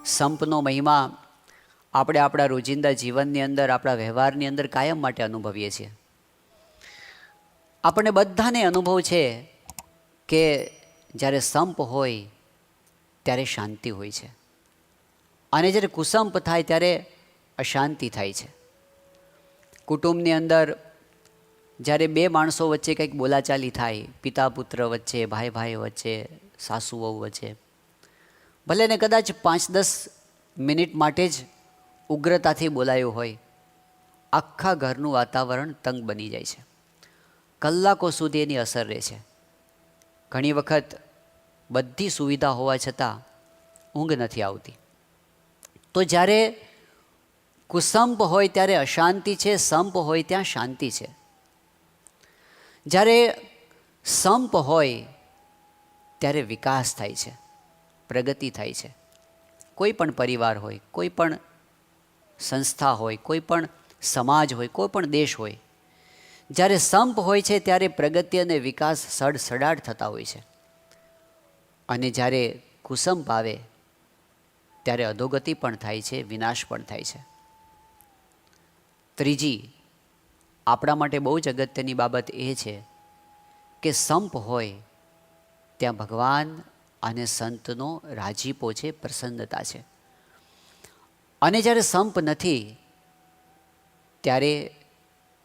સંપનો મહિમા આપણે આપણા રોજિંદા જીવનની અંદર, આપણા વ્યવહારની અંદર કાયમ માટે અનુભવીએ છીએ. આપણને બધાને અનુભવ છે કે જ્યારે સંપ હોય ત્યારે શાંતિ હોય છે, અને જ્યારે કુસંપ થાય ત્યારે અશાંતિ થાય છે. કુટુંબની અંદર જ્યારે બે માણસો વચ્ચે કંઈક બોલાચાલી થાય, પિતા પુત્ર વચ્ચે, ભાઈ ભાઈ વચ્ચે, સાસુ વહુ વચ્ચે, ભલે ને કદાચ 5-10 મિનિટ માટે જ ઉગ્રતાથી બોલાયું હોય, આખા ઘરનું વાતાવરણ તંગ બની જાય છે. કલાકો સુધી એની અસર રહે છે. ઘણી વખત બધી સુવિધા હોવા છતાં ઊંઘ નથી આવતી. તો જ્યારે કુસંપ હોય ત્યારે અશાંતિ છે, સંપ હોય ત્યાં શાંતિ છે. જ્યારે સંપ હોય ત્યારે વિકાસ થાય છે, પ્રગતિ થાય છે. કોઈ પણ પરિવાર હોય, કોઈ પણ સંસ્થા હોય, કોઈ પણ સમાજ હોય, કોઈ પણ દેશ હોય, જ્યારે સંપ હોય છે ત્યારે પ્રગતિ અને વિકાસ સડસડાટ થતા હોય છે. અને જ્યારે કુસંપ આવે ત્યારે અધોગતિ પણ થાય છે, વિનાશ પણ થાય છે. ત્રીજી આપણા માટે બહુ જ અગત્યની બાબત એ છે કે સંપ હોય ત્યાં ભગવાન અને સંતનો રાજીપો છે, પ્રસન્નતા છે. અને જ્યારે સંપ નથી ત્યારે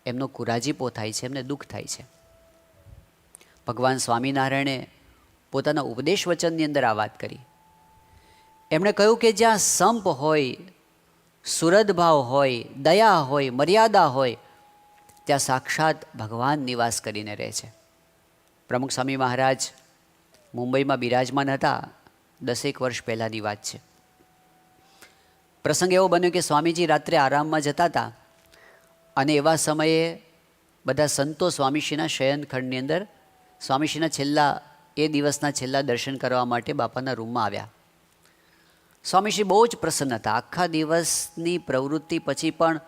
એમનો કુરાજીપો થાય છે, એમને દુઃખ થાય છે. ભગવાન સ્વામિનારાયણે પોતાના ઉપદેશ વચનની અંદર આ વાત કરી. એમણે કહ્યું કે જ્યાં સંપ હોય, સુરદભાવ હોય, દયા હોય, મર્યાદા હોય, ત્યાં સાક્ષાત ભગવાન નિવાસ કરીને રહે છે. પ્રમુખ સ્વામી મહારાજ મુંબઈમાં બિરાજમાન હતા, 10 વર્ષ પહેલાંની વાત છે. પ્રસંગ એવો બન્યો કે સ્વામીજી રાત્રે આરામમાં જતા હતા, અને એવા સમયે બધા સંતો સ્વામીશ્રીના શયનખંડની અંદર સ્વામીશ્રીના એ દિવસના છેલ્લા દર્શન કરવા માટે બાપાના રૂમમાં આવ્યા. સ્વામીશ્રી બહુ જ પ્રસન્ન હતા. આખા દિવસની પ્રવૃત્તિ પછી પણ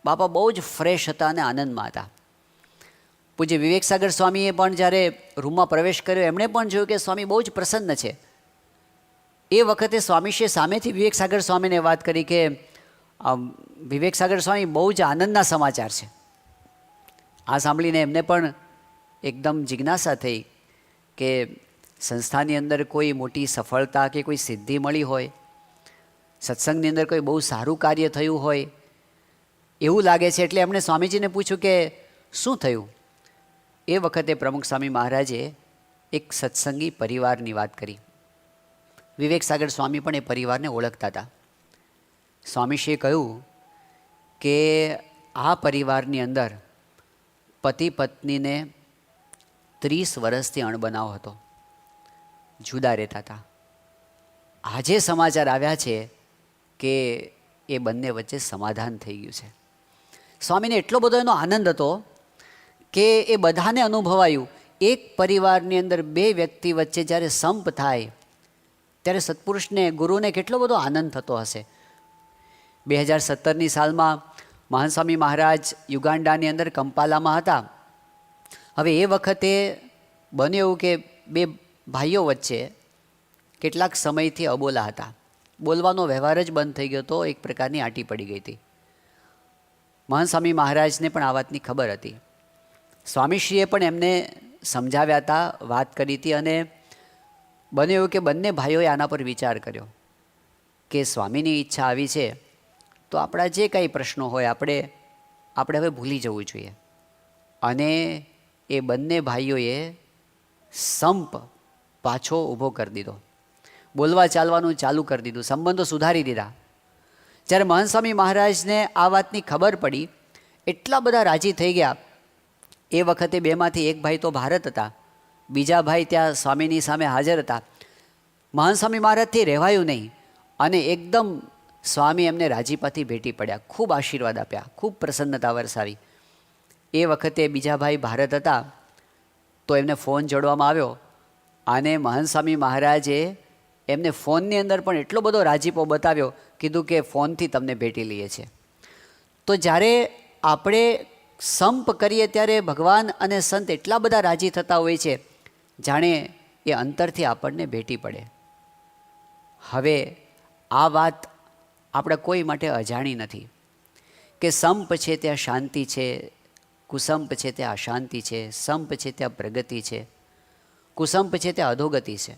બાપા બહુ જ ફ્રેશ હતા અને આનંદમાં હતા. પૂજ્ય વિવેકસાગર સ્વામીએ પણ જ્યારે રૂમમાં પ્રવેશ કર્યો, એમણે પણ જોયું કે સ્વામી બહુ જ પ્રસન્ન છે. એ વખતે સ્વામીશ્રીએ સામેથી વિવેકસાગર સ્વામીને વાત કરી કે વિવેકસાગર સ્વામી બહુ જ આનંદના સમાચાર છે. આ સાંભળીને એમને પણ એકદમ જિજ્ઞાસા થઈ કે સંસ્થાની અંદર કોઈ મોટી સફળતા કે કોઈ સિદ્ધિ મળી હોય, સત્સંગની અંદર કોઈ બહુ સારું કાર્ય થયું હોય એવું લાગે છે. એટલે એમણે સ્વામીજીને પૂછ્યું કે શું થયું. એ વખતે પ્રમુખ સ્વામી મહારાજે એક સત્સંગી પરિવારની વાત કરી. વિવેકસાગર સ્વામી પણ એ પરિવારને ઓળખતા હતા. સ્વામીશ્રીએ કહ્યું કે આ પરિવારની અંદર પતિ પત્નીને 30 વર્ષથી અણબનાવ હતો, જુદા રહેતા હતા. આજે સમાચાર આવ્યા છે કે એ બંને વચ્ચે સમાધાન થઈ ગયું છે. સ્વામીને એટલો બધો એનો આનંદ હતો કે એ બધાને અનુભવાયું. એક પરિવારની અંદર 2 વ્યક્તિ વચ્ચે જ્યારે સંપ થાય ત્યારે સત્પુરુષને, ગુરુને કેટલો બધો આનંદ થતો હશે. 2017ની સાલમાં મહાન સ્વામી મહારાજ યુગાન્ડાની અંદર કંપાલામાં હતા. હવે એ વખતે બન્યું એવું કે 2 ભાઈઓ વચ્ચે કેટલાક સમયથી અબોલા હતા. બોલવાનો વ્યવહાર જ બંધ થઈ ગયો હતો, એક પ્રકારની આંટી પડી ગઈ હતી. મહાન સ્વામી મહારાજને પણ આ વાતની ખબર હતી. સ્વામીશ્રીએ પણ એમને સમજાવ્યા હતા, વાત કરી હતી, અને બન્યું એવું કે બંને ભાઈઓએ આના પર વિચાર કર્યો કે સ્વામીની ઈચ્છા આવી છે તો આપણા જે કાંઈ પ્રશ્નો હોય આપણે હવે ભૂલી જવું જોઈએ. અને એ બંને ભાઈઓએ સંપ પાછો ઊભો કરી દીધો, બોલવા ચાલવાનું ચાલુ કરી દીધું, સંબંધો સુધારી દીધા. જ્યારે મહાન સ્વામી મહારાજને આ વાતની ખબર પડી, એટલા બધા રાજી થઈ ગયા. એ વખતે 2માંથી એક ભાઈ તો ભારત હતા, બીજા ભાઈ ત્યાં સ્વામીની સામે હાજર હતા. મહાન સ્વામી મહારાજથી રહેવાયું નહીં, અને એકદમ સ્વામી એમને રાજીપાથી ભેટી પડ્યા, ખૂબ આશીર્વાદ આપ્યા, ખૂબ પ્રસન્નતા વરસાવી. એ વખતે બીજા ભાઈ ભારત હતા તો એમને ફોન જોડવામાં આવ્યો, અને મહાન સ્વામી મહારાજે એમને ફોનની અંદર પણ એટલો બધો રાજીપો બતાવ્યો, કીધું કે ફોનથી તમને ભેટી લઈએ છીએ. તો જ્યારે આપણે સંપ કરીએ ત્યારે ભગવાન અને સંત એટલા બધા રાજી થતા હોય છે, જાણે એ અંતરથી આપણને ભેટી પડે. હવે આ વાત આપણા કોઈ માટે અજાણી નથી કે સંપ છે ત્યાં શાંતિ છે, કુસંપ છે ત્યાં અશાંતિ છે, સંપ છે ત્યાં પ્રગતિ છે, કુસંપ છે ત્યાં અધોગતિ છે,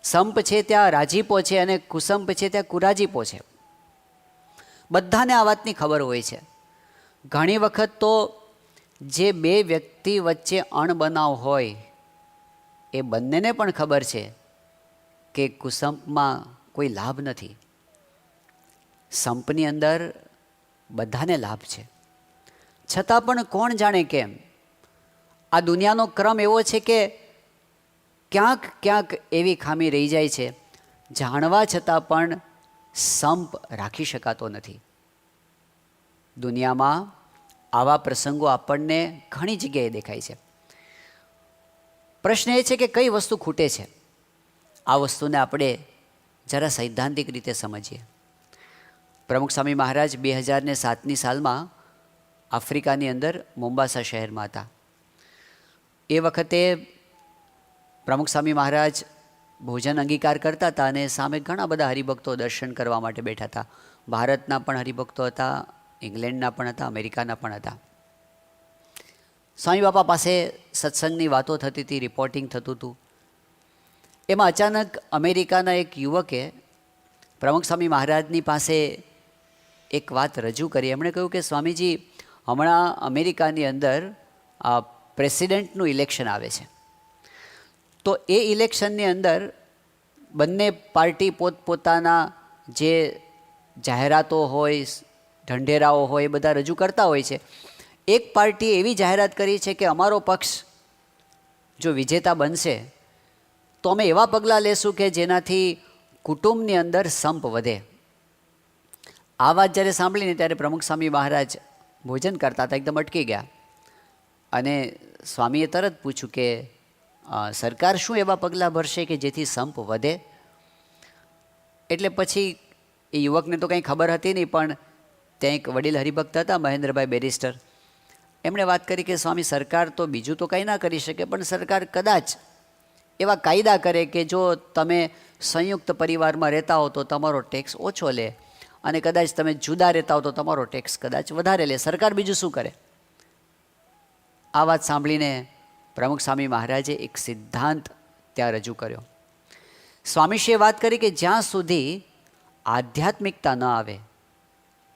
સંપ છે ત્યાં રાજીપો છે અને કુસંપ છે ત્યાં કુરાજીપો છે. બધાને આ વાતની ખબર હોય છે. ઘણી વખત તો જે બે વ્યક્તિ વચ્ચે અણબનાવ હોય એ બંનેને પણ ખબર છે કે કુસંપમાં કોઈ લાભ નથી, સંપની અંદર બધાને લાભ છે. છતાં પણ કોણ જાણે કેમ આ દુનિયાનો ક્રમ એવો છે કે ક્યાંક ક્યાંક એવી ખામી રહી જાય છે, જાણવા છતાં પણ સંપ રાખી શકાતો નથી. દુનિયામાં આવા પ્રસંગો આપણને ઘણી જગ્યાએ દેખાય છે. પ્રશ્ન એ છે કે કઈ વસ્તુ ખૂટે છે. આ વસ્તુને આપણે જરા સૈદ્ધાંતિક રીતે સમજીએ. પ્રમુખ સ્વામી મહારાજ 2007ની સાલમાં આફ્રિકાની અંદર મોમ્બાસા શહેરમાં હતા. એ વખતે પ્રમુખ સ્વામી મહારાજ ભોજન અંગીકાર કરતા હતા અને સામે ઘણા બધા હરિભક્તો દર્શન કરવા માટે બેઠા હતા. ભારતના પણ હરિભક્તો હતા, ઇંગ્લેન્ડના પણ હતા, અમેરિકાના પણ હતા. સ્વામી બાપા પાસે સત્સંગની વાતો થતી હતી, રિપોર્ટિંગ થતું હતું. એમાં અચાનક અમેરિકાના એક યુવકે પ્રમુખ સ્વામી મહારાજની પાસે એક વાત રજૂ કરી. એમણે કહ્યું કે સ્વામીજી, હમણાં અમેરિકાની અંદર પ્રેસિડેન્ટનું ઇલેક્શન આવે છે, તો એ ઇલેક્શનની અંદર બંને પાર્ટી પોતપોતાના જે જાહેરાતો હોય, ઢંઢેરાઓ હોય, એ બધા રજૂ કરતા હોય છે. એક પાર્ટીએ એવી જાહેરાત કરી છે કે અમારો પક્ષ જો વિજેતા બનશે તો અમે એવા પગલાં લેશું કે જેનાથી કુટુંબની અંદર સંપ વધે. આ વાત જ્યારે સાંભળીને ત્યારે પ્રમુખ સ્વામી મહારાજ ભોજન કરતા હતા, એકદમ અટકી ગયા અને સ્વામીએ તરત પૂછ્યું કે સરકાર શું એવા પગલાં ભરશે કે જેથી સંપ વધે? એટલે પછી એ યુવકને તો કંઈ ખબર હતી નહીં, પણ ત્યાં એક વડીલ હરિભક્ત હતા, મહેન્દ્રભાઈ બેરિસ્ટર, એમણે વાત કરી કે સ્વામી, સરકાર તો બીજું તો કંઈ ના કરી શકે, પણ સરકાર કદાચ એવા કાયદા કરે કે જો તમે સંયુક્ત પરિવારમાં રહેતા હો તો તમારો ટેક્સ ઓછો લે, અને કદાચ તમે જુદા રહેતા હો તો તમારો ટેક્સ કદાચ વધારે લે. સરકાર બીજું શું કરે? આ વાત સાંભળીને પ્રમુખ સ્વામી મહારાજે એક સિદ્ધાંત ત્યાં રજૂ કર્યો. સ્વામીશ્રીએ વાત કરી કે જ્યાં સુધી આધ્યાત્મિકતા ન આવે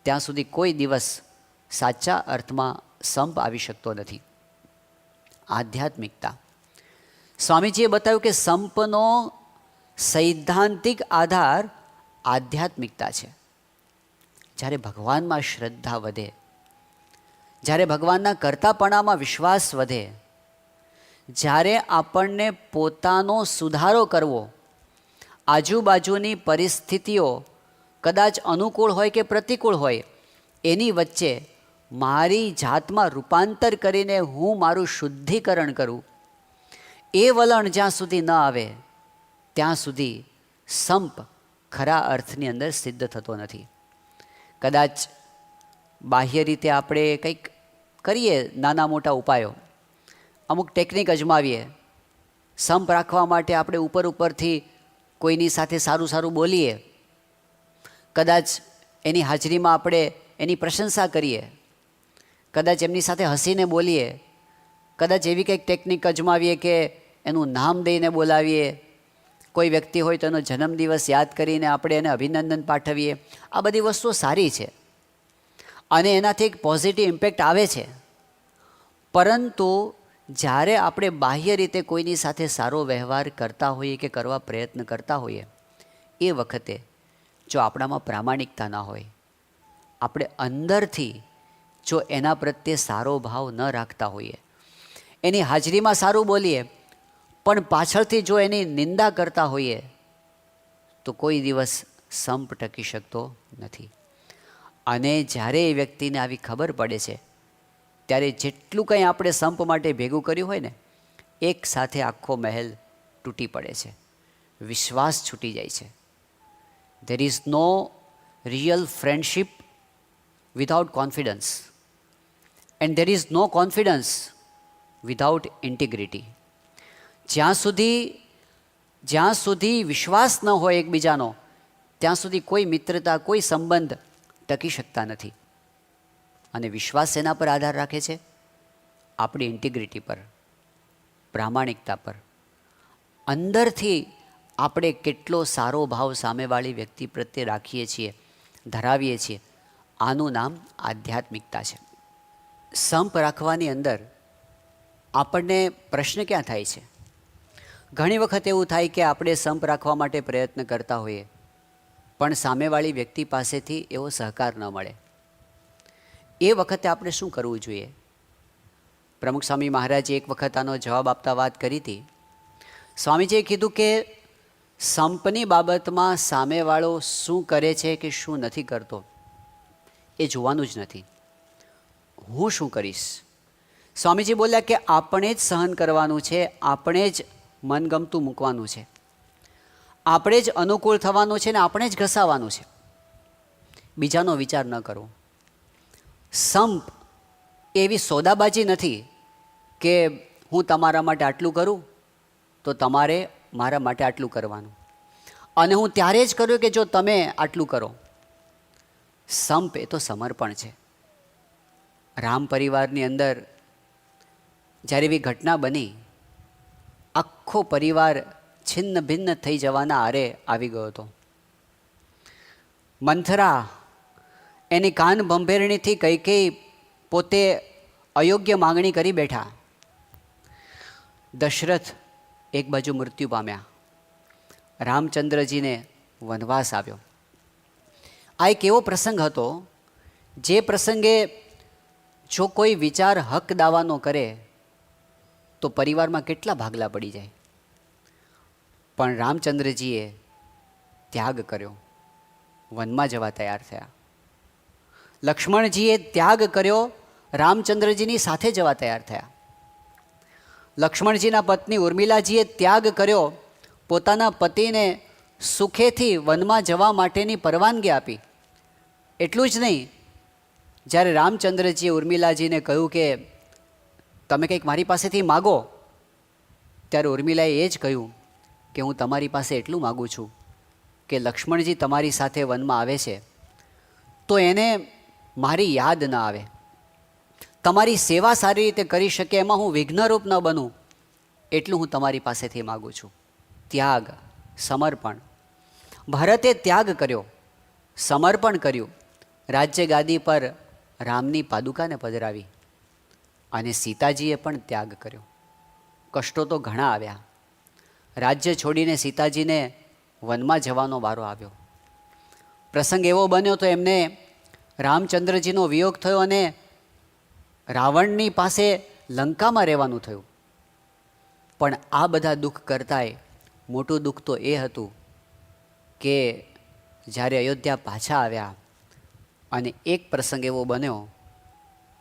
ત્યાં સુધી કોઈ દિવસ સાચા અર્થમાં સંપ આવી શકતો નથી. આધ્યાત્મિકતા, સ્વામીજીએ બતાવ્યું કે સંપનો સૈદ્ધાંતિક આધાર આધ્યાત્મિકતા છે. જ્યારે ભગવાનમાં શ્રદ્ધા વધે, જ્યારે ભગવાનના કરતાપણામાં વિશ્વાસ વધે, જ્યારે આપણને પોતાનો સુધારો કરવો, આજુબાજુની પરિસ્થિતિઓ કદાચ અનુકૂળ હોય કે પ્રતિકૂળ હોય, એની વચ્ચે મારી જાતમાં રૂપાંતર કરીને હું મારું શુદ્ધિકરણ કરું, એ વલણ જ્યાં સુધી ન આવે ત્યાં સુધી સંપ ખરા અર્થની અંદર સિદ્ધ થતો નથી. કદાચ બાહ્ય રીતે આપણે કંઈક કરીએ, નાના મોટા ઉપાયો, અમુક ટેકનિક અજમાવીએ, સંપ રાખવા માટે આપણે ઉપરથી કોઈની સાથે સારું સારું બોલીએ, કદાચ એની હાજરીમાં આપણે એની પ્રશંસા કરીએ, કદાચ એમની સાથે હસીને બોલીએ, કદાચ એવી કંઈક ટેકનિક અજમાવીએ કે એનું નામ દઈને બોલાવીએ, કોઈ વ્યક્તિ હોય તો એનો જન્મદિવસ યાદ કરીને આપણે એને અભિનંદન પાઠવીએ. આ બધી વસ્તુઓ સારી છે અને એનાથી એક પોઝિટિવ ઇમ્પેક્ટ આવે છે. પરંતુ જ્યારે આપણે બાહ્ય રીતે કોઈની સાથે સારો વ્યવહાર કરતા હોઈએ કે કરવા પ્રયત્ન કરતા હોઈએ, એ વખતે જો આપણામાં પ્રામાણિકતા ના હોય, આપણે અંદરથી જો એના પ્રત્યે સારો ભાવ ન રાખતા હોઈએ, એની હાજરીમાં સારું બોલીએ પણ પાછળથી જો એની નિંદા કરતા હોઈએ, તો કોઈ દિવસ સંપ ટકી શકતો નથી. અને જ્યારે એ વ્યક્તિને આવી ખબર પડે છે ત્યારે જેટલું કંઈ આપણે સંપ માટે ભેગું કર્યું હોય ને, એક સાથે આખો મહેલ તૂટી પડે છે, વિશ્વાસ છૂટી જાય છે. There is no real friendship without confidence and there is no confidence without integrity. જ્યાં સુધી વિશ્વાસ ન હોય એકબીજાનો, ત્યાં સુધી કોઈ મિત્રતા, કોઈ સંબંધ ટકી શકતા નથી. અને વિશ્વાસ શેના પર આધાર રાખે છે? આપણી ઇન્ટિગ્રિટી પર, પ્રામાણિકતા પર. અંદરથી આપણે કેટલો સારો ભાવ સામેવાળી વ્યક્તિ પ્રત્યે રાખીએ છીએ, ધરાવીએ છીએ, આનું નામ આધ્યાત્મિકતા છે. સંપ રાખવાની અંદર આપણને પ્રશ્ન ક્યાં થાય છે? ઘણી વખત એવું થાય કે આપણે સંપ રાખવા માટે પ્રયત્ન કરતા હોઈએ, પણ સામેવાળી વ્યક્તિ પાસેથી એવો સહકાર ન મળે. એ વખતે આપણે શું કરવું જોઈએ? પ્રમુખ સ્વામી મહારાજે એક વખત આનો જવાબ આપતા વાત કરી હતી. સ્વામીજીએ કીધું કે સંપની બાબતમાં સામેવાળો શું કરે છે કે શું નથી કરતો એ જોવાનું જ નથી. હું શું કરીશ? સ્વામીજી બોલ્યા કે આપણે જ સહન કરવાનું છે, આપણે જ મનગમતું મૂકવાનું છે, આપણે જ અનુકૂળ થવાનું છે ને આપણે જ ઘસાવાનું છે. બીજાનો વિચાર ન કરવો. સંપ એવી સોદાબાજી નથી કે હું તમારા માટે આટલું કરું તો તમારે મારા માટે આટલું કરવાનું, અને હું ત્યારે જ કર્યું કે જો તમે આટલું કરો. સંપ એ તો સમર્પણ છે. રામ પરિવારની અંદર જ્યારે એવી ઘટના બની, આખો પરિવાર છિન્ન ભિન્ન થઈ જવાના આરે આવી ગયો હતો. મંથરા એની કાન ભંભેરણીથી કૈકેયી પોતે અયોગ્ય માંગણી કરી બેઠા. દશરથ એક બાજુ મૃત્યુ પામ્યા. રામચંદ્રજીને વનવાસ આવ્યો. આ એક એવો પ્રસંગ હતો જે પ્રસંગે જો કોઈ વિચાર હક દાવાનો કરે તો પરિવારમાં કેટલા ભાગલા પડી જાય. પણ રામચંદ્રજીએ ત્યાગ કર્યો, વનમાં જવા તૈયાર થયા. લક્ષ્મણજીએ ત્યાગ કર્યો, રામચંદ્રજીની સાથે જવા તૈયાર થયા. લક્ષ્મણજીના પત્ની ઉર્મિલાજીએ ત્યાગ કર્યો, પોતાના પતિને સુખેથી વનમાં જવા માટેની પરવાનગી આપી. એટલું જ નહીં, જ્યારે રામચંદ્રજીએ ઉર્મિલાજીને કહ્યું કે તમે કંઈક મારી પાસેથી માગો, ત્યારે ઉર્મિલાએ એ જ કહ્યું કે હું તમારી પાસે એટલું માગું છું કે લક્ષ્મણજી તમારી સાથે વનમાં આવે છે તો એને મારી યાદ ન આવે, તમારી સેવા સારી રીતે કરી શકે એમાં હું વિઘ્નરૂપ ન બનું, એટલું હું તમારી પાસેથી માગું છું. ત્યાગ, સમર્પણ. ભરતે ત્યાગ કર્યો, સમર્પણ કર્યું, રાજ્ય ગાદી પર રામની પાદુકાને પધરાવી. અને સીતાજીએ પણ ત્યાગ કર્યો. કષ્ટો તો ઘણા આવ્યા. રાજ્ય છોડીને સીતાજીને વનમાં જવાનો વારો આવ્યો. પ્રસંગ એવો બન્યો તો એમને રામચંદ્રજીનો વિયોગ થયો અને રાવણની પાસે લંકામાં રહેવાનું થયું. પણ આ બધા દુઃખ કરતાંય મોટું દુઃખ તો એ હતું કે જ્યારે અયોધ્યા પાછા આવ્યા અને એક પ્રસંગ એવો બન્યો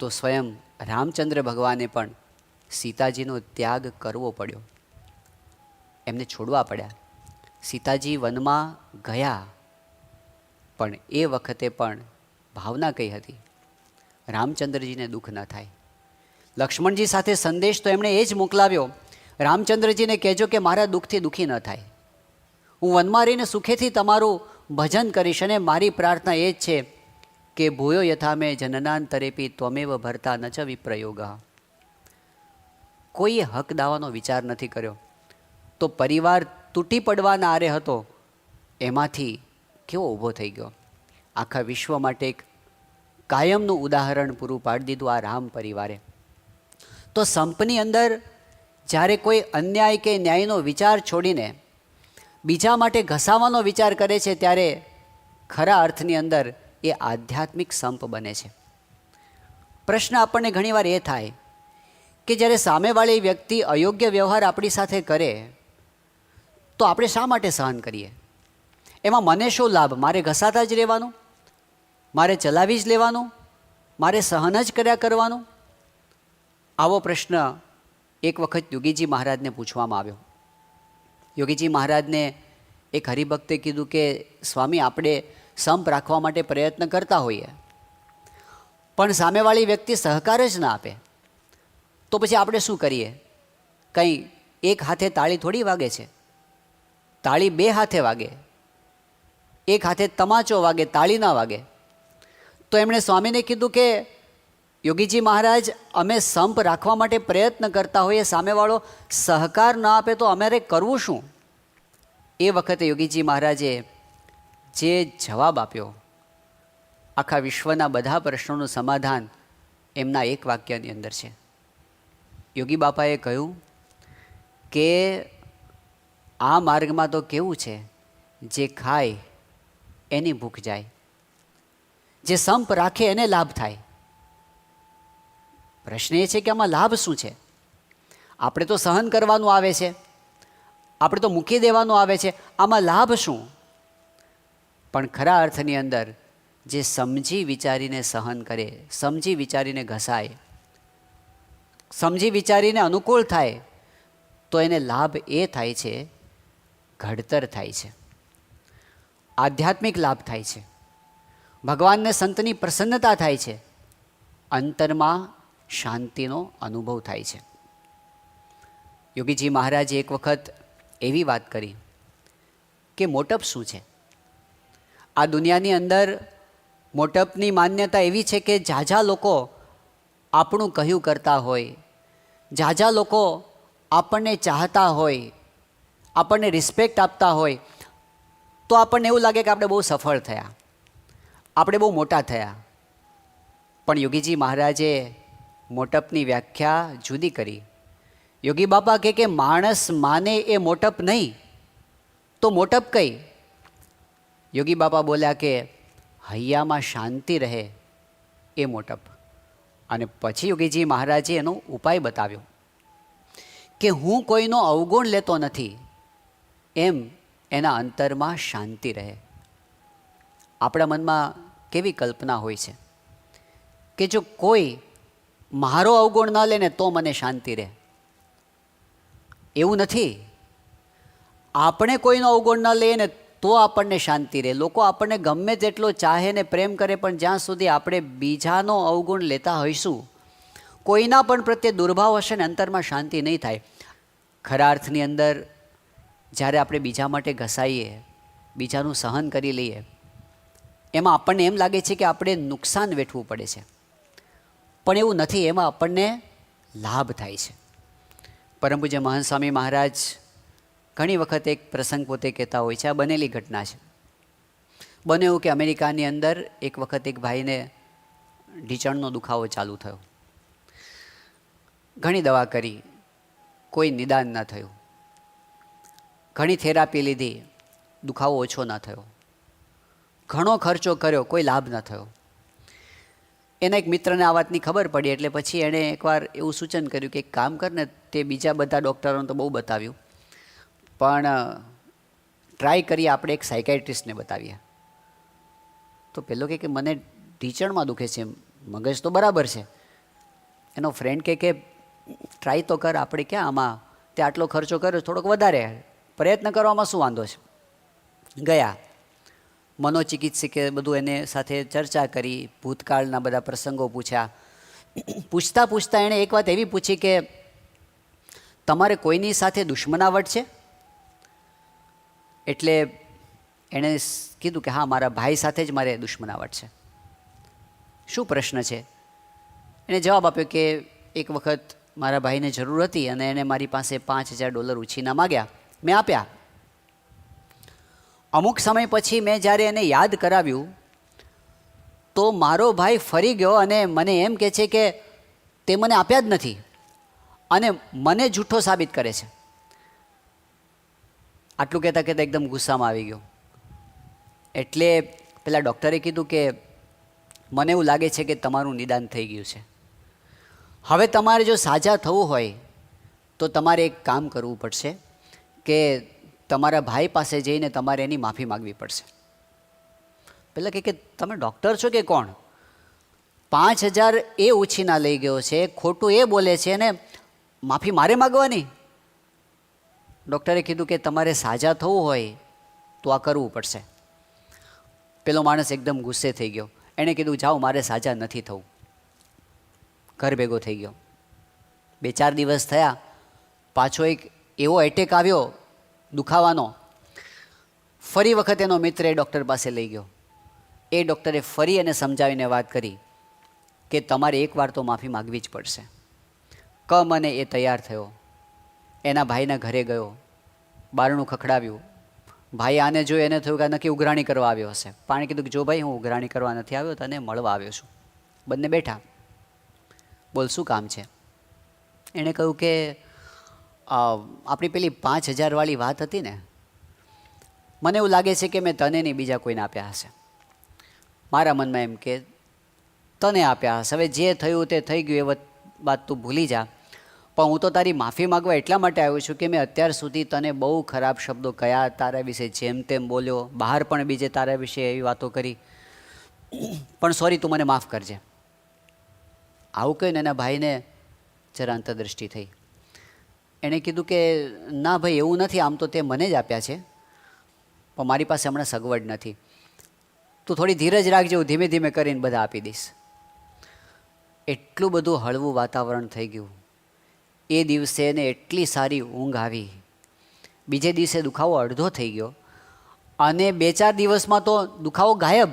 તો સ્વયં રામચંદ્ર ભગવાને પણ સીતાજીનો ત્યાગ કરવો પડ્યો, એમને છોડવા પડ્યા. સીતાજી વનમાં ગયા, પણ એ વખતે પણ ભાવના કઈ હતી? રામચંદ્રજીને દુઃખ ન થાય. લક્ષ્મણજી સાથે સંદેશ તો એમણે એ જ મોકલાવ્યો, રામચંદ્રજીને કહેજો કે મારા દુઃખથી દુઃખી ન થાય, હું વનમાં રહીને સુખેથી તમારું ભજન કરીશ. અને મારી પ્રાર્થના એ જ છે કે ભૂયો યથા મેં જનનાંતરેપી ત્વમેવ ભરતા ન ચ વિપ્રયોગ. કોઈએ હક દાવાનો વિચાર નથી કર્યો. તો પરિવાર તૂટી પડવાના આરે હતો, એમાંથી કેવો ઊભો થઈ ગયો. આખા વિશ્વ માટે એક કાયમનું ઉદાહરણ પૂરું પાડી દીધું આ રામ પરિવારે. તો સંપની અંદર જ્યારે કોઈ અન્યાય કે ન્યાયનો વિચાર છોડીને બીજા માટે ઘસાવાનો વિચાર કરે છે, ત્યારે ખરા અર્થની અંદર એ આધ્યાત્મિક સંપ બને છે. પ્રશ્ન આપણને ઘણીવાર એ થાય કે જ્યારે સામેવાળી વ્યક્તિ અયોગ્ય વ્યવહાર આપણી સાથે કરે તો આપણે શા માટે સહન કરીએ? એમાં મને શું લાભ? મારે ઘસાતા જ રહેવાનું? મારે ચલાવી જ લેવાનું? મારે સહન જ કર્યા કરવાનું? આવો પ્રશ્ન એક વખત યોગીજી મહારાજને પૂછવામાં આવ્યો. યોગીજી મહારાજને એક હરિભક્તે કીધું કે સ્વામી, આપણે સંપ રાખવા માટે પ્રયત્ન કરતા હોઈએ પણ સામેવાળી વ્યક્તિ સહકાર જ ના આપે, તો પછી આપણે શું કરીએ? કંઈ એક હાથે તાળી થોડી વાગે છે, તાળી બે હાથે વાગે. એક હાથે તમાચો વાગે, તાળી ના વાગે. તો એમણે સ્વામીને કીધું કે યોગીજી મહારાજ, અમે સંપ રાખવા માટે પ્રયત્ન કરતા હોઈએ, સામેવાળો સહકાર ન આપે તો અમારે કરવું શું? એ વખતે યોગીજી મહારાજે જે જવાબ આપ્યો, આખા વિશ્વના બધા પ્રશ્નોનું સમાધાન એમના એક વાક્યની અંદર છે. યોગી બાપાએ કહ્યું કે આ માર્ગમાં તો કેવું છે, જે ખાય એની ભૂખ જાય, જે સંપ રાખે એને લાભ થાય. પ્રશ્ન એ છે કે આમાં લાભ શું છે? આપણે તો સહન કરવાનું આવે છે, આપણે તો મૂકી દેવાનું આવે છે, આમાં લાભ શું? પણ ખરા અર્થની અંદર જે સમજી વિચારીને સહન કરે, સમજી વિચારીને ઘસાય, સમજી વિચારીને અનુકૂળ થાય, તો એને લાભ એ થાય છે, ઘડતર થાય છે, આધ્યાત્મિક લાભ થાય છે, ભગવાનને સંતની પ્રસન્નતા થાય છે, અંતરમાં શાંતિનો અનુભવ થાય છે. યોગીજી મહારાજે એક વખત એવી વાત કરી કે મોટપ શું છે? આ દુનિયાની અંદર મોટપની માન્યતા એવી છે કે ઝાઝા લોકો આપણું કહ્યું કરતા હોય, ઝાઝા લોકો આપણને ચાહતા હોય, આપણને રિસ્પેક્ટ આપતા હોય, તો આપણને એવું લાગે કે આપણે બહુ સફળ થયા, આપણે બહુ મોટા થયા. પણ યોગીજી મહારાજે મોટપની વ્યાખ્યા જુદી કરી. યોગી બાપા કહે કે માણસ માને એ મોટપ નહીં, તો મોટપ કઈ? યોગી બાપા બોલ્યા કે હૈયામાં શાંતિ રહે એ મોટપ. અને પછી યોગીજી મહારાજે એનો ઉપાય બતાવ્યો કે હું કોઈનો અવગુણ લેતો નથી, એમ એના અંતરમાં શાંતિ રહે. આપણા મનમાં કેવી કલ્પના હોય છે કે જો કોઈ મારો અવગુણ ન લે ને તો મને શાંતિ રહે. એવું નથી. આપણે કોઈનો અવગુણ ન લઈએ ને તો આપણને શાંતિ રહે. લોકો આપણને ગમે તેટલો ચાહે ને પ્રેમ કરે, પણ જ્યાં સુધી આપણે બીજાનો અવગુણ લેતા હોઈશું, કોઈના પણ પ્રત્યે દુર્ભાવ હશે ને, અંતરમાં શાંતિ નહીં થાય. ખરા અર્થની અંદર જ્યારે આપણે બીજા માટે ઘસાઈએ, બીજાનું સહન કરી લઈએ, એમાં આપણને એમ લાગે છે કે આપણે નુકસાન વેઠવું પડે છે, પણ એવું નથી. એમાં આપણને લાભ થાય છે. પરમ પૂજ્ય મહંત સ્વામી મહારાજ ઘણી વખત એક પ્રસંગ પોતે કહેતા હોય છે, આ બનેલી ઘટના છે. બને એવું કે અમેરિકાની અંદર એક વખત એક ભાઈને ઢીંચણનો દુખાવો ચાલુ થયો. ઘણી દવા કરી, કોઈ નિદાન ન થયું. ઘણી થેરાપી લીધી, દુખાવો ઓછો ન થયો. ઘણો ખર્ચો કર્યો, કોઈ લાભ ન થયો. એના એક મિત્રને આ વાતની ખબર પડી, એટલે પછી એણે એકવાર એવું સૂચન કર્યું કે એક કામ કર ને, તે બીજા બધા ડૉક્ટરોને તો બહુ બતાવ્યું, પણ ટ્રાય કરીએ આપણે એક સાયકાઇટ્રિસ્ટને બતાવીએ. તો પેલો કે મને ઢીંચણમાં દુખે છે, મગજ તો બરાબર છે. એનો ફ્રેન્ડ કે ટ્રાય તો કર, આપણે ક્યાં આમાં, તે આટલો ખર્ચો કર્યો, થોડોક વધારે પ્રયત્ન કરવામાં શું વાંધો છે. ગયા મનોચિકિત્સકે બધું એને સાથે ચર્ચા કરી, ભૂતકાળના બધા પ્રસંગો પૂછ્યા. પૂછતા પૂછતા એણે એક વાત એવી પૂછી કે તમારે કોઈની સાથે દુશ્મનાવટ છે? એટલે એણે કીધું કે હા, મારા ભાઈ સાથે જ મારે દુશ્મનાવટ છે. શું પ્રશ્ન છે? એણે જવાબ આપ્યો કે એક વખત મારા ભાઈને જરૂર હતી અને એણે મારી પાસે $5000 ઉછીના માગ્યા, મેં આપ્યા. અમુક સમય પછી મેં જ્યારે એને યાદ કરાવ્યું તો મારો ભાઈ ફરી ગયો અને મને એમ કહે છે કે તે મને આપ્યા જ નથી અને મને જૂઠો સાબિત કરે છે. આટલું કહેતા કહેતા એકદમ ગુસ્સામાં આવી ગયો. એટલે પેલા ડૉક્ટરે કીધું કે મને એવું લાગે છે કે તમારું નિદાન થઈ ગયું છે. હવે તમારે જો સાજા થવું હોય તો તમારે એક કામ કરવું પડશે કે તમારા ભાઈ પાસે જઈને તમારે એની માફી માગવી પડશે. પેલા કે તમે ડૉક્ટર છો કે કોણ? 5000 એ ઉછીના લઈ ગયો છે, ખોટું એ બોલે છે અને માફી મારે માગવાની? ડૉક્ટરે કીધું કે તમારે સાજા થવું હોય તો આ કરવું પડશે. પેલો માણસ એકદમ ગુસ્સે થઈ ગયો. એણે કીધું જાઓ, મારે સાજા નથી થવું. ઘર ભેગો થઈ ગયો. 2-4 દિવસ થયા, પાછો એક એવો એટેક આવ્યો દુખાવાનો. ફરી વખત એનો મિત્ર એ ડૉક્ટર પાસે લઈ ગયો. એ ડૉક્ટરે ફરી એને સમજાવીને વાત કરી કે તમારે એકવાર તો માફી માગવી જ પડશે. મને એ તૈયાર થયો, એના ભાઈના ઘરે ગયો, બારણું ખખડાવ્યું. ભાઈ આને જોઈ એને થયું કે નક્કી ઉઘરાણી કરવા આવ્યો હશે. પાણી કીધું કે જો ભાઈ, હું ઉઘરાણી કરવા નથી આવ્યો, તને મળવા આવ્યો છું. બંને બેઠા. બોલ, શું કામ છે? એણે કહ્યું કે આપણી પેલી 5,000 વાળી વાત હતી ને, મને એવું લાગે છે કે મેં તને નહીં બીજા કોઈને આપ્યા હશે. મારા મનમાં એમ કે તને આપ્યા હશે. હવે જે થયું તે થઈ ગયું, એ વાત તું ભૂલી જા. પણ હું તો તારી માફી માગવા એટલા માટે આવ્યો છું કે મેં અત્યાર સુધી તને બહુ ખરાબ શબ્દો કયા, તારા વિશે જેમ તેમ બોલ્યો, બહાર પણ બીજે તારા વિશે એવી વાતો કરી, પણ સોરી, તું મને માફ કરજે. આવું કહીને એના ભાઈને જરા અંતરદૃષ્ટિ થઈ. એણે કીધું કે ના ભાઈ, એવું નથી, આમ તો તે મને જ આપ્યા છે, પણ મારી પાસે હમણાં સગવડ નથી. તું થોડી ધીરજ રાખજે, હું ધીમે ધીમે કરીને બધા આપી દઈશ. એટલું બધું હળવું વાતાવરણ થઈ ગયું. એ દિવસે એને એટલી સારી ઊંઘ આવી. બીજે દિવસે દુખાવો અડધો થઈ ગયો અને 2-4 દિવસમાં તો દુખાવો ગાયબ.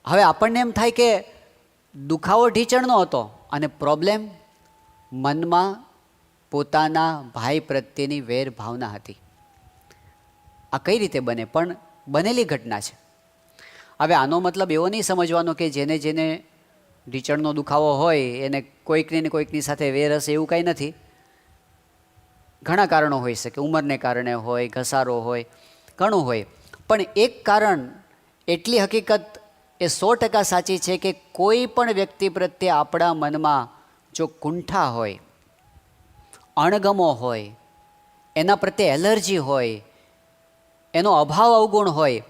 હવે આપણને એમ થાય કે દુખાવો ઢીચણનો હતો અને પ્રોબ્લેમ મનમાં પોતાના ભાઈ પ્રત્યેની વેર ભાવના હતી. આ કઈ રીતે બને? પણ બનેલી ઘટના છે. હવે આનો મતલબ એવો નહીં સમજવાનો કે જેને જેને ઢીચણનો દુખાવો હોય એને કોઈકની ને કોઈકની સાથે વેર હશે, એવું કાંઈ નથી. ઘણા કારણો હોઈ શકે, ઉંમરને કારણે હોય, ઘસારો હોય, ઘણું હોય. પણ એક કારણ, એટલી હકીકત એ 100% સાચી છે કે કોઈ પણ વ્યક્તિ પ્રત્યે આપણા મનમાં જો કુંઠા હોય, અણગમો હોય, એના પ્રત્યે એલર્જી હોય, એનો અભાવ અવગુણ હોય,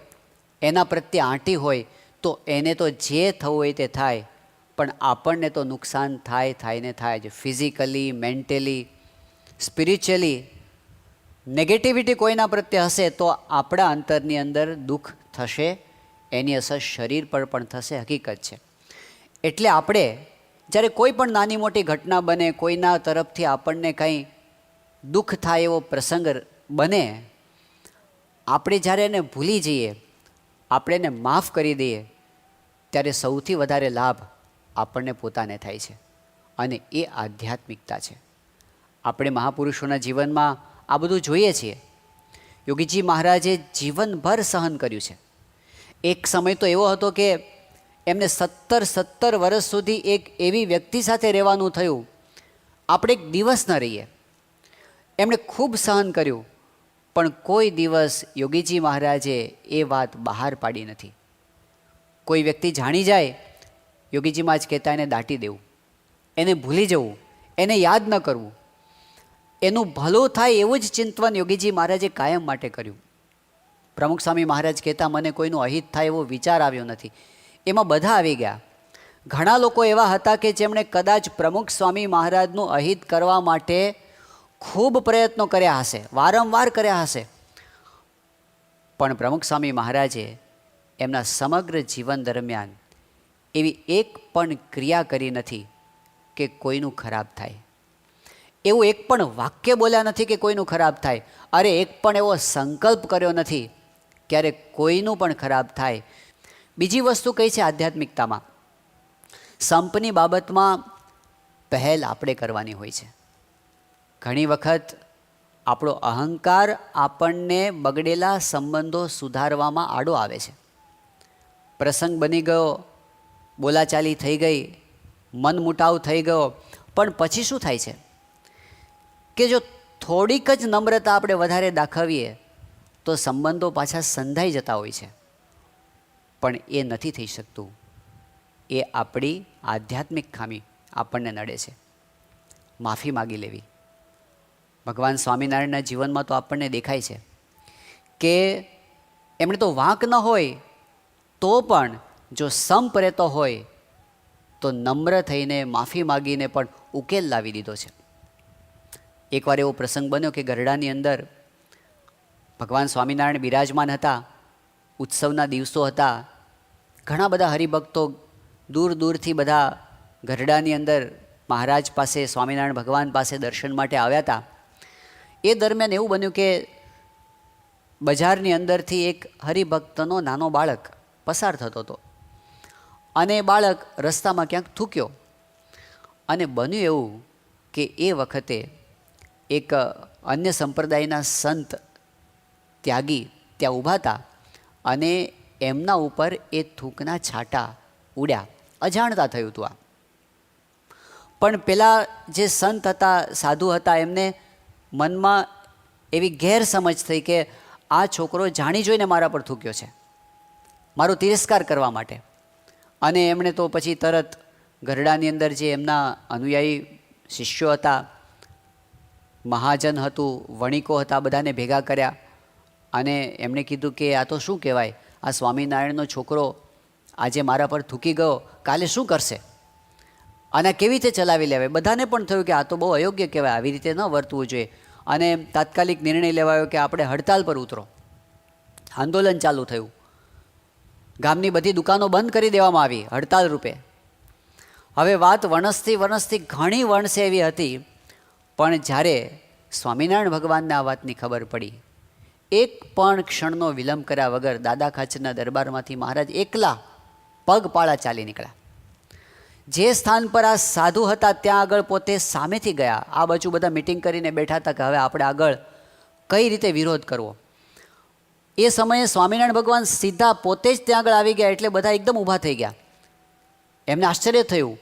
એના પ્રત્યે આંટી હોય, તો એને તો જે થવું હોય તે થાય, પણ આપણને તો નુકસાન થાય ને થાય જ. ફિઝિકલી, મેન્ટલી, સ્પિરિચ્યુઅલી નેગેટિવિટી કોઈના પ્રત્યે હશે તો આપણા અંતરની અંદર દુઃખ થશે, એની અસર શરીર પર પણ થશે, હકીકત છે. એટલે આપણે જ્યારે કોઈ પણ નાની મોટી ઘટના બને, કોઈના તરફથી આપણને કંઈ દુઃખ થાય એવો પ્રસંગ બને, આપણે જ્યારે એને ભૂલી જઈએ, આપણે એને માફ કરી દઈએ, ત્યારે સૌથી વધારે લાભ આપણને પોતાને થાય છે. અને એ આધ્યાત્મિકતા છે. આપણે મહાપુરુષોના જીવનમાં આ બધું જોઈએ છીએ. યોગીજી મહારાજે જીવનભર સહન કર્યું છે. એક સમય તો એવો હતો કે એમને 17 વર્ષ સુધી એક એવી વ્યક્તિ સાથે રહેવાનું થયું, આપણે એક દિવસ ન રહીએ. એમણે ખૂબ સહન કર્યું, પણ કોઈ દિવસ યોગીજી મહારાજે એ વાત બહાર પાડી નથી. કોઈ વ્યક્તિ જાણી જાય, યોગીજી મહારાજ કહેતા એને દાટી દેવું, એને ભૂલી જવું, એને યાદ ન કરવું. એનું ભલું થાય એવું જ ચિંતન યોગીજી મહારાજે કાયમ માટે કર્યું. પ્રમુખ સ્વામી મહારાજ કહેતા, મને કોઈનું અહિત થાય એવો વિચાર આવ્યો નથી. એમાં બધા આવી ગયા. ઘણા લોકો એવા હતા કે જેમણે કદાચ પ્રમુખ સ્વામી મહારાજનું અહિત કરવા માટે ખૂબ પ્રયત્નો કર્યા હશે, વારંવાર કર્યા હશે, પણ પ્રમુખ સ્વામી મહારાજે એમના સમગ્ર જીવન દરમિયાન એવી એક પણ ક્રિયા કરી નથી કે કોઈનું ખરાબ થાય. એવું એક પણ વાક્ય બોલ્યા નથી કે કોઈનું ખરાબ થાય. અરે, એક પણ એવો સંકલ્પ કર્યો નથી ક્યારે કોઈનું પણ ખરાબ થાય. બીજી વસ્તુ કઈ છે આધ્યાત્મિકતામાં? સંપની બાબતમાં પહેલ આપણે કરવાની હોય છે. ઘણી વખત આપણો અહંકાર આપણને બગડેલા સંબંધો સુધારવામાં આડો આવે છે. પ્રસંગ બની ગયો, બોલાચાલી થઈ ગઈ, મન મુટાવ થઈ ગયો, પણ પછી શું થાય છે કે જો થોડીક જ નમ્રતા આપણે વધારે દાખવીએ તો સંબંધો પાછા સંધાઈ જતા હોય છે. પણ એ નથી થઈ શકતું. એ આપણી આધ્યાત્મિક ખામી આપણને નડે છે. માફી માગી લેવી. ભગવાન સ્વામિનારાયણના જીવનમાં તો આપણને દેખાય છે કે એમણે તો વાંક ન હોય તો પણ જો સંપ રહેતો હોય તો નમ્ર થઈને માફી માગીને પણ ઉકેલ લાવી દીધો છે. એકવાર એવો પ્રસંગ બન્યો કે ગરડાની અંદર ભગવાન સ્વામિનારાયણ બિરાજમાન હતા. ઉત્સવના દિવસો હતા. ઘણા બધા હરિભક્તો દૂર દૂરથી બધા ગરડાની અંદર મહારાજ પાસે, સ્વામિનારાયણ ભગવાન પાસે દર્શન માટે આવ્યા હતા. એ દરમિયાન એવું બન્યું કે બજારની અંદરથી એક હરિભક્તનો નાનો બાળક પસાર થતો હતો અને બાળક રસ્તામાં ક્યાંક થૂક્યો અને બન્યું એવું કે એ વખતે એક અન્ય સંપ્રદાયના સંત ત્યાગી ત્યાં ઊભા હતા અને એમના ઉપર એ થૂંકના છાંટા ઉડ્યા. અજાણતા થયું હતું આ. પણ પેલા જે સંત હતા, સાધુ હતા, એમને મનમાં એવી ગેરસમજ થઈ કે આ છોકરો જાણી જોઈને મારા પર થૂક્યો છે, મારો તિરસ્કાર કરવા માટે. અને એમણે તો પછી તરત ગરડાની અંદર જે એમના અનુયાયી શિષ્યો હતા, મહાજન હતું, વણિકો હતા, બધાને ભેગા કર્યા અને એમણે કીધું કે આ તો શું કહેવાય, આ સ્વામિનારાયણનો છોકરો આજે મારા પર થૂકી ગયો, કાલે શું કરશે અને કેવી રીતે ચલાવી લેવાય. બધાને પણ થયું કે આ તો બહુ અયોગ્ય કહેવાય, આવી રીતે ન વર્તવું જોઈએ. અને તાત્કાલિક નિર્ણય લેવાયો કે આપણે હડતાલ પર ઉતરો. આંદોલન ચાલુ થયું. ગામની બધી દુકાનો બંધ કરી દેવામાં આવી હડતાલ રૂપે. હવે વાત વણસથી ઘણી વણસે એવી હતી, પણ જ્યારે સ્વામિનારાયણ ભગવાનને આ વાતની ખબર પડી, એક પણ ક્ષણનો વિલંબ કર્યા વગર દાદા ખાચરના દરબારમાંથી મહારાજ એકલા પગપાળા ચાલી નીકળ્યા. જે સ્થાન પર આ સાધુ હતા ત્યાં આગળ પોતે સામેથી ગયા. આ બાજુ બધા મિટિંગ કરીને બેઠા હતા કે હવે આપણે આગળ કઈ રીતે વિરોધ કરવો. એ સમયે સ્વામિનારાયણ ભગવાન સીધા પોતે જ ત્યાં આગળ આવી ગયા એટલે બધા એકદમ ઊભા થઈ ગયા. એમને આશ્ચર્ય થયું,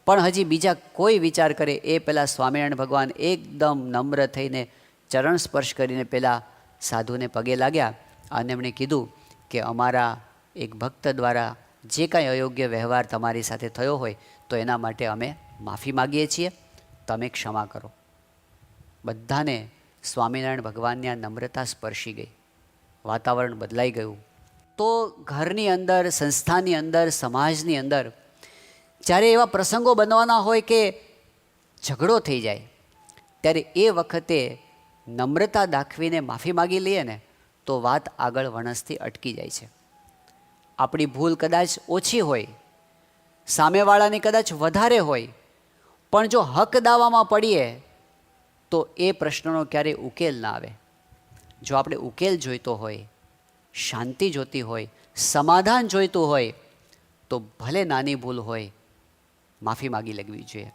પણ હજી બીજા કોઈ વિચાર કરે એ પહેલાં સ્વામિનારાયણ ભગવાન એકદમ નમ્ર થઈને ચરણ સ્પર્શ કરીને પેલા સાધુને પગે લાગ્યા અને એમણે કીધું કે અમારા એક ભક્ત દ્વારા જે કાંઈ અયોગ્ય વ્યવહાર તમારી સાથે થયો હોય તો એના માટે અમે માફી માગીએ છીએ, તમે ક્ષમા કરો. બધાને સ્વામિનારાયણ ભગવાનની આ નમ્રતા સ્પર્શી ગઈ. વાતાવરણ બદલાઈ ગયું. તો ઘરની અંદર, સંસ્થાની અંદર, સમાજની અંદર જ્યારે એવા પ્રસંગો બનવાના હોય કે ઝઘડો થઈ જાય, ત્યારે એ વખતે નમ્રતા દાખવીને માફી માગી લઈએ ને તો વાત આગળ વણસથી અટકી જાય છે. આપણી ભૂલ કદાચ ઓછી હોય, સામેવાળાની કદાચ વધારે હોય, પણ જો હક દાવામાં પડીએ તો એ પ્રશ્નનો ક્યારેય ઉકેલ ના આવે. જો આપણે ઉકેલ જોઈતો હોય, શાંતિ જોતી હોય, સમાધાન જોઈતું હોય, તો ભલે નાની ભૂલ હોય, માફી માગી લેવી જોઈએ.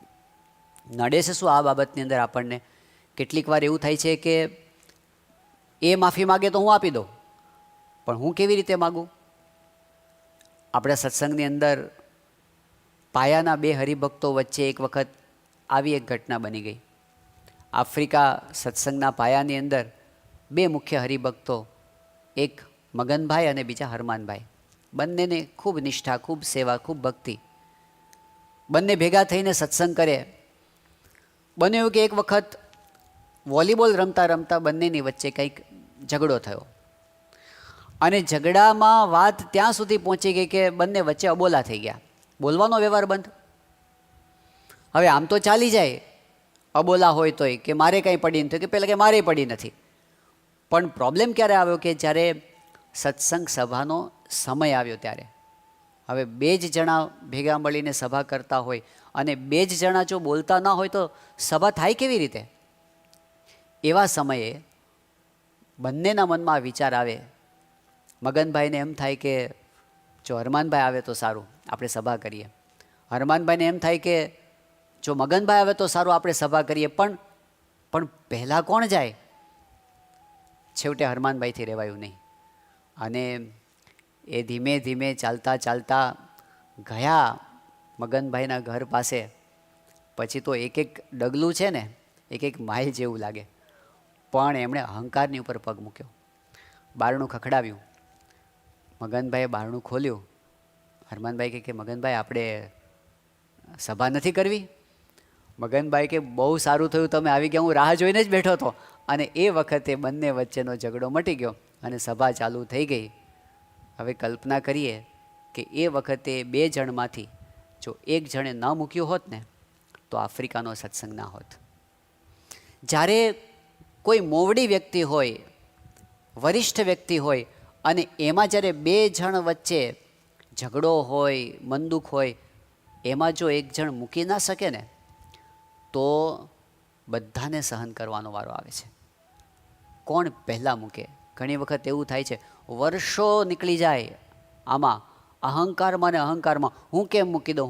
નડે છે શું આ બાબતની અંદર આપણને? કેટલીક વાર એવું થાય છે કે એ માફી માગે તો હું આપી દઉં, પણ હું કેવી રીતે માગું? આપણા સત્સંગની અંદર પાયાના બે હરિભક્તો વચ્ચે એક વખત આવી એક ઘટના બની ગઈ. આફ્રિકા સત્સંગના પાયાની અંદર બે મુખ્ય હરિભક્તો, એક મગનભાઈ અને બીજા હરમાનભાઈ, બંનેને ખૂબ નિષ્ઠા, ખૂબ સેવા, ખૂબ ભક્તિ. બંને ભેગા થઈને સત્સંગ કરે. બન્યું એવું કે એક વખત વોલીબોલ રમતા રમતા બંનેની વચ્ચે કંઈક ઝઘડો થયો અને ઝઘડામાં વાત ત્યાં સુધી પહોંચી ગઈ કે બંને વચ્ચે અબોલા થઈ ગયા. બોલવાનો વ્યવહાર બંધ. હવે આમ તો ચાલી જાય અબોલા હોય તોય કે મારે કંઈ પડી નથી કે પહેલાં કે મારે પડી નથી. પણ પ્રોબ્લેમ ક્યારે આવ્યો કે જ્યારે સત્સંગ સભાનો સમય આવ્યો ત્યારે. હવે બે જ જણા ભેગા મળીને સભા કરતા હોય અને બે જ જણા જો બોલતા ના હોય તો સભા થાય કેવી રીતે? એવા સમયે બંનેના મનમાં વિચાર આવે. મગનભાઈને એમ થાય કે જો હરમાનભાઈ આવે તો સારું, આપણે સભા કરીએ. હરમાનભાઈને એમ થાય કે જો મગનભાઈ આવે તો સારું, આપણે સભા કરીએ. પણ પહેલાં કોણ જાય? છેવટે હરમાનભાઈથી રહેવાયું નહીં અને એ ધીમે ધીમે ચાલતા ચાલતા ગયા મગનભાઈના ઘર પાસે. પછી તો એક એક ડગલું છે ને એક એક માઇલ જેવું લાગે. પણ એમણે અહંકારની ઉપર પગ મૂક્યો. બારણું ખખડાવ્યું. મગનભાઈએ બારણું ખોલ્યું. હરમાનભાઈ કે મગનભાઈ આપણે સભા નથી કરવી? મગનભાઈ કે બહુ સારું થયું તમે આવી ગયા, હું રાહ જોઈને જ બેઠો હતો. અને એ વખતે બંને વચ્ચેનો ઝઘડો મટી ગયો અને સભા ચાલુ થઈ ગઈ. હવે કલ્પના કરીએ કે એ વખતે બે જણમાંથી જો એક જણે ન મૂક્યું હોત ને તો આફ્રિકાનો સત્સંગ ના હોત. જ્યારે કોઈ મોવડી વ્યક્તિ હોય, વરિષ્ઠ વ્યક્તિ હોય અને એમાં જ્યારે બે જણ વચ્ચે ઝઘડો હોય, મનદુખ હોય, એમાં જો એક જણ મૂકી ના શકે ને તો બધાને સહન કરવાનો વારો આવે છે. કોણ પહેલાં મૂકે ઘણી વખત એવું થાય છે, વર્ષો નીકળી જાય આમાં અહંકારમાં ને અહંકારમાં, હું કેમ મૂકી દઉં,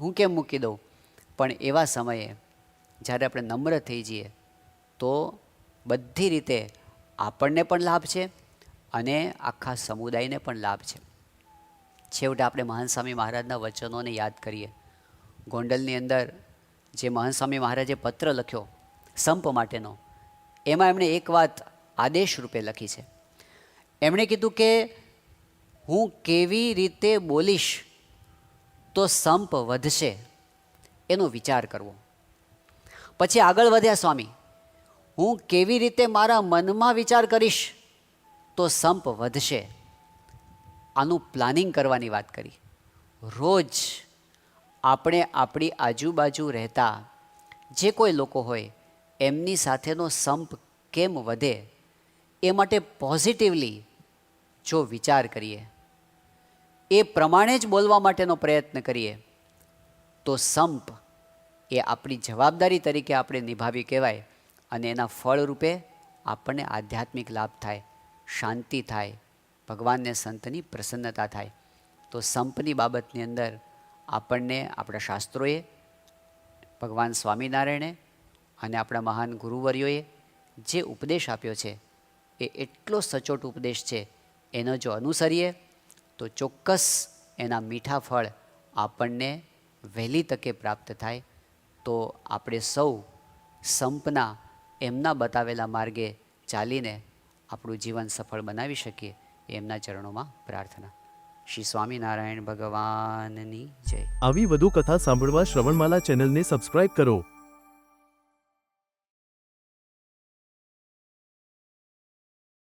હું કેમ મૂકી દઉં. પણ એવા સમયે જ્યારે આપણે નમ્ર થઈ જઈએ તો બધી રીતે આપણને પણ લાભ છે અને આખા સમુદાયને પણ લાભ છે. છેવટે આપણે મહાન સ્વામી મહારાજના વચનોને યાદ કરીએ. ગોંડલની અંદર જે મહાન સ્વામી મહારાજે પત્ર લખ્યો સંપ માટેનો, એમાં એમણે એક વાત આદેશ રૂપે લખી છે. એમણે કીધું કે હું કેવી રીતે બોલીશ તો સંપ વધશે એનો વિચાર કરવો. પછી આગળ વધ્યા સ્વામી, હું કેવી રીતે મારા મનમાં વિચાર કરીશ તો સંપ વધશે, આનું પ્લાનિંગ કરવાની વાત કરી. રોજ આપણે આપણી આજુબાજુ રહેતા જે કોઈ લોકો હોય એમની સાથેનો સંપ કેમ વધે એ માટે પોઝિટિવલી જો વિચાર કરીએ, એ પ્રમાણે જ બોલવા માટેનો પ્રયત્ન કરીએ તો સંપ એ આપણી જવાબદારી તરીકે આપણે નિભાવી કહેવાય અને એના ફળ રૂપે આપણને આધ્યાત્મિક લાભ થાય, શાંતિ થાય, ભગવાનને સંતની પ્રસન્નતા થાય. તો સંપની બાબતની અંદર આપણને આપણા શાસ્ત્રોએ, ભગવાન સ્વામિનારાયણે અને આપણા મહાન ગુરુવર્યોએ જે ઉપદેશ આપ્યો છે એ એટલો સચોટ ઉપદેશ છે. એનો જો અનુસરીએ તો ચોક્કસ એના મીઠા ફળ આપણને વહેલી તકે પ્રાપ્ત થાય. તો આપણે સૌ સંપના એમના બતાવેલા માર્ગે ચાલીને આપણું જીવન સફળ બનાવી શકીએ, એમના ચરણોમાં પ્રાર્થના. શ્રી સ્વામિનારાયણ ભગવાનની જય. આવી વધુ કથા સાંભળવા શ્રવણમાલા ચેનલને સબસ્ક્રાઇબ કરો.